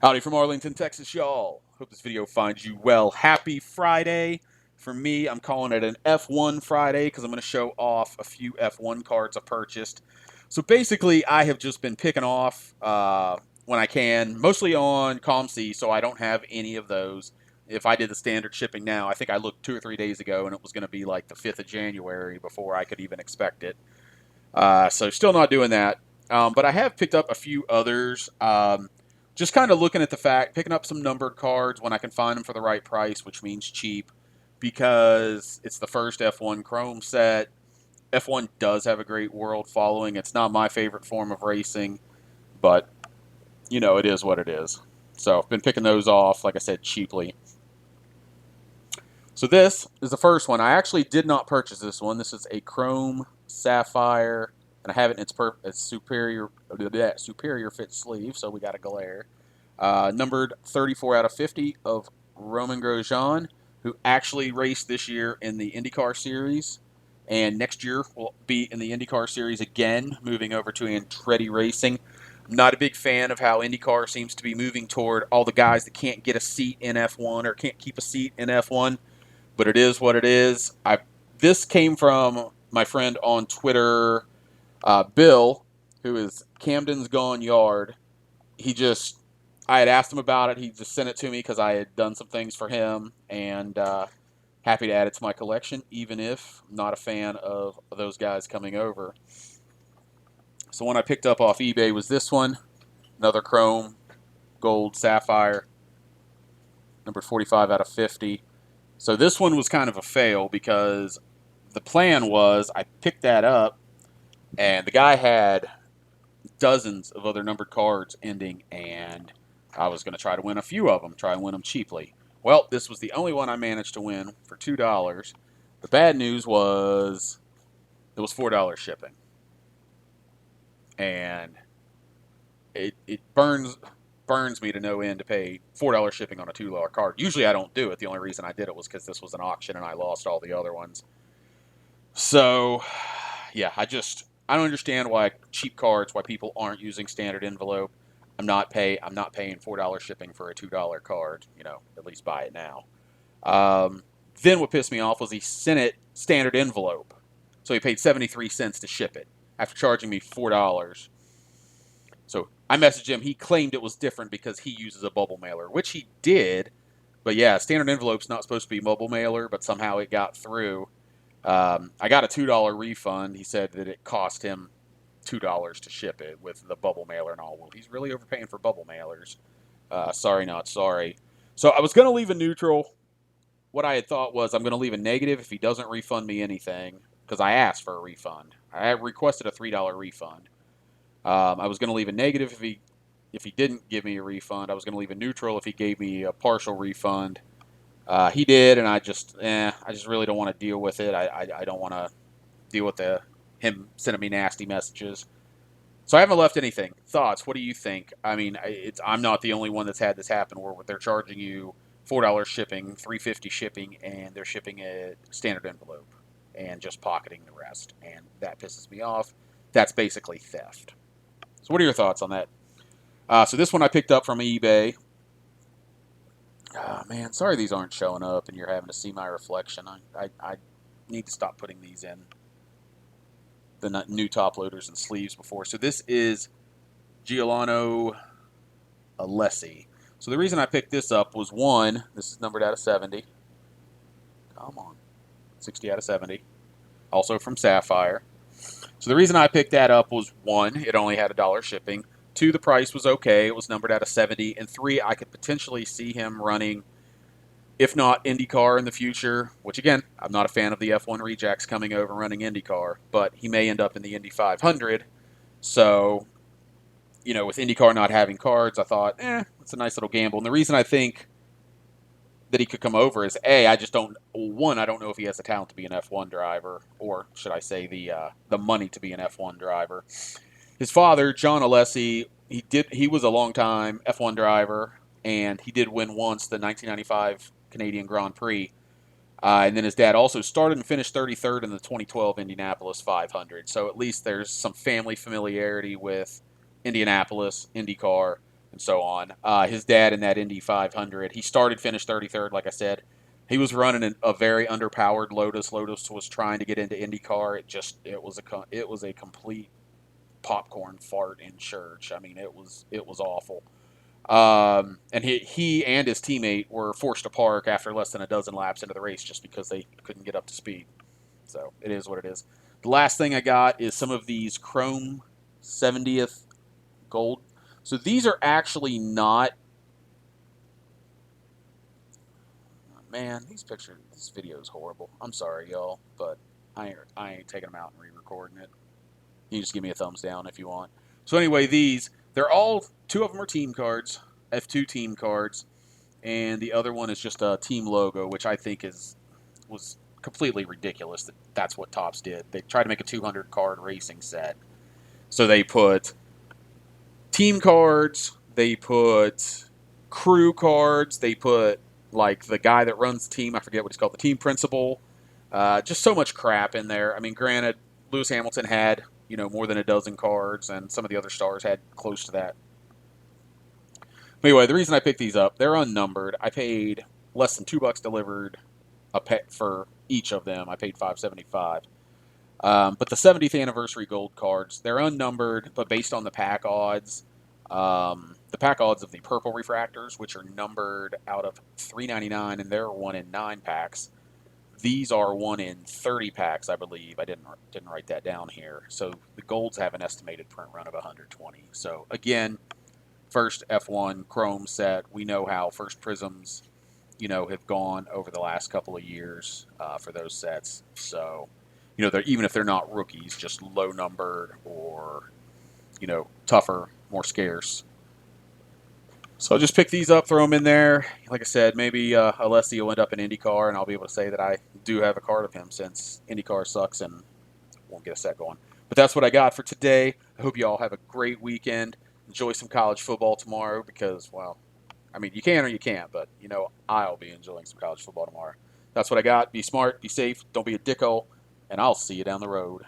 Howdy from Arlington, Texas, y'all. Hope this video finds you well. Happy Friday. For me, I'm calling it an F1 Friday because I'm going to show off a few F1 cards I purchased. So basically, I have just been picking off when I can, mostly on COMC, so I don't have any of those. If I did the standard shipping now, I think I looked 2 or 3 days ago and it was going to be like the 5th of January before I could even expect it. So still not doing that. But I have picked up a few others. Just kind of looking at the fact, picking up some numbered cards when I can find them for the right price, which means cheap, because it's the first F1 Chrome set. F1 does have a great world following. It's not my favorite form of racing, but it is what it is. So I've been picking those off, like I said, cheaply. So this is the first one. I actually did not purchase this one. This is a Chrome Sapphire, and I have it in its superior fit sleeve, so we got a glare. Numbered 34 out of 50 of Romain Grosjean, who actually raced this year in the IndyCar Series, and next year will be in the IndyCar Series again, moving over to Andretti Racing. I'm not a big fan of how IndyCar seems to be moving toward all the guys that can't get a seat in F1 or can't keep a seat in F1, but it is what it is. This came from my friend on Twitter, Bill, who is Camden's Gone Yard. I had asked him about it. He just sent it to me because I had done some things for him, and happy to add it to my collection, even if I'm not a fan of those guys coming over. So one I picked up off eBay was this one, another Chrome Gold Sapphire, number 45 out of 50. So this one was kind of a fail because the plan was I picked that up, and the guy had dozens of other numbered cards ending, and I was going to try to win a few of them, try and win them cheaply. Well, this was the only one I managed to win for $2. The bad news was it was $4 shipping, and it burns me to no end to pay $4 shipping on a $2 card. Usually I don't do it. The only reason I did it was because this was an auction and I lost all the other ones. So, yeah, I don't understand why cheap cards, why people aren't using standard envelope. I'm not paying $4 shipping for a $2 card. At least buy it now. Then what pissed me off was he sent it standard envelope, so he paid 73 cents to ship it after charging me $4. So I messaged him. He claimed it was different because he uses a bubble mailer, which he did. But yeah, standard envelope's not supposed to be bubble mailer, but somehow it got through. I got a $2 refund. He said that it cost him $2 to ship it with the bubble mailer and all. Well, he's really overpaying for bubble mailers. Sorry, not sorry. So I was going to leave a neutral. What I had thought was I'm going to leave a negative if he doesn't refund me anything, because I asked for a refund. I requested a $3 refund. I was going to leave a negative if he didn't give me a refund. I was going to leave a neutral if he gave me a partial refund. He did, and I just really don't want to deal with it. I don't want to deal with him sending me nasty messages. So I haven't left anything. Thoughts? What do you think? I mean, I'm not the only one that's had this happen where they're charging you $4 shipping, $3.50 shipping, and they're shipping a standard envelope and just pocketing the rest, and that pisses me off. That's basically theft. So what are your thoughts on that? So this one I picked up from eBay. Oh, man, sorry these aren't showing up and you're having to see my reflection. I need to stop putting these in the new top loaders and sleeves before. So this is Giuliano Alessi. So the reason I picked this up was, one, this is numbered out of 70. Come on. 60 out of 70. Also from Sapphire. So the reason I picked that up was, one, it only had $1 shipping. Two, the price was okay. It was numbered out of 70. And three, I could potentially see him running, if not IndyCar in the future, which again, I'm not a fan of the F1 rejects coming over running IndyCar, but he may end up in the Indy 500. So, with IndyCar not having cards, I thought, it's a nice little gamble. And the reason I think that he could come over is, I just don't, one, I don't know if he has the talent to be an F1 driver, or should I say the money to be an F1 driver. His father, John Alessi, he was a long-time F1 driver, and he did win once the 1995 Canadian Grand Prix. And then his dad also started and finished 33rd in the 2012 Indianapolis 500. So at least there's some family familiarity with Indianapolis, IndyCar. and so on. His dad in that Indy 500, he started, finished 33rd, like I said. He was running a very underpowered Lotus. Lotus was trying to get into IndyCar. It was a complete popcorn fart in church. I mean, it was awful. And he and his teammate were forced to park after less than a dozen laps into the race just because they couldn't get up to speed. So it is what it is. The last thing I got is some of these Chrome 70th gold. So these are actually not. Man, this video is horrible. I'm sorry, y'all, but I ain't taking them out and re-recording it. You can just give me a thumbs down if you want. So anyway, they're all, two of them are team cards, F2 team cards, and the other one is just a team logo, which I think was completely ridiculous that's what Topps did. They tried to make a 200 card racing set. So they put team cards, they put crew cards, they put like the guy that runs the team, I forget what he's called, the team principal. Just so much crap in there. I mean, granted, Lewis Hamilton had more than a dozen cards, and some of the other stars had close to that. But anyway, the reason I picked these up, they're unnumbered. I paid less than $2 delivered a pet for each of them. I paid $5.75. But the 70th anniversary gold cards, they're unnumbered, but based on the pack odds. The pack odds of the purple refractors, which are numbered out of 399, and they're 1 in 9 packs. These are 1 in 30 packs, I believe. I didn't write that down here. So the golds have an estimated print run of 120. So again, first F1 Chrome set. We know how first Prisms, have gone over the last couple of years for those sets. So, even if they're not rookies, just low numbered or, tougher, more scarce. So I'll just pick these up, throw them in there. Like I said, maybe Alessi will end up in IndyCar, and I'll be able to say that I do have a card of him since IndyCar sucks and won't get a set going. But that's what I got for today. I hope you all have a great weekend. Enjoy some college football tomorrow because, well, I mean, you can or you can't, but, I'll be enjoying some college football tomorrow. That's what I got. Be smart, be safe, don't be a dicko, and I'll see you down the road.